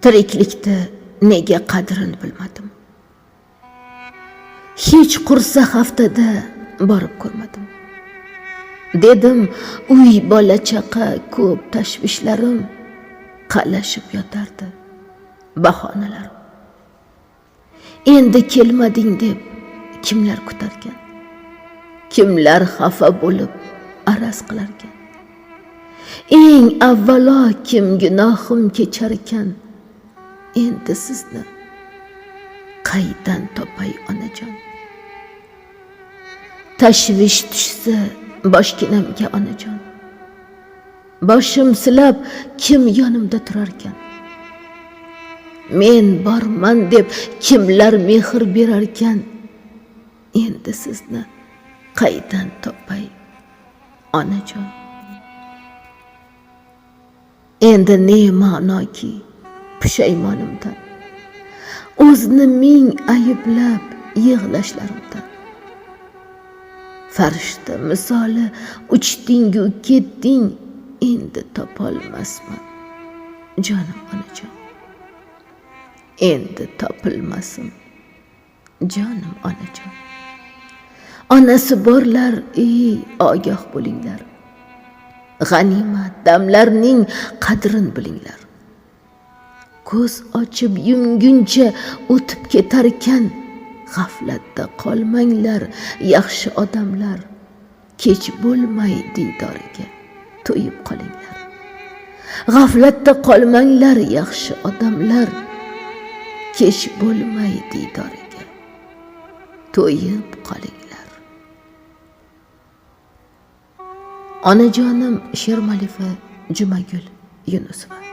Tiriklikda nega qadrini bilmadim. Hech qursa haftada borib ko'rmadim. Dedim, uy bola chaqa ko'p tashvishlarim qalashib yotardi bahonalarim. Endi kelmading deb kimlar kutarkan? Kimlar xafa bo'lib araz qilarkan? Eng avvalo kim gunohim kecharkan? Endi sizni qaydan topay onajon? Tashvish tushsa boshginamga onajon. Boshim silab kim yonimda turarkan? Men borman deb kimlar mehr berarkan? Endi sizni qaydan topay onajon? Endi ne ma'noki pushaymonimdan, o'zni ming ayblab yig'lashlarimdan. Farishta misoli uchding-u ketding, endi topolmasman jonim onajon. Endi topilmasim jonim onajon. Onasi borlar, ogoh bo'linglar. G'animat damlarning qadrin bilinglar. Ko'z ochib yumguncha o'tib ketarkan, g'aflatda qolmanglar yaxshi odamlar. Kech bo'lmay diydoriga to'yib qolinglar. G'aflatda qolmanglar yaxshi odamlar. Kech bo'lmay diydoriga to'yib qolinglar. Onajonim Shermalifa Jumagul Yunusova.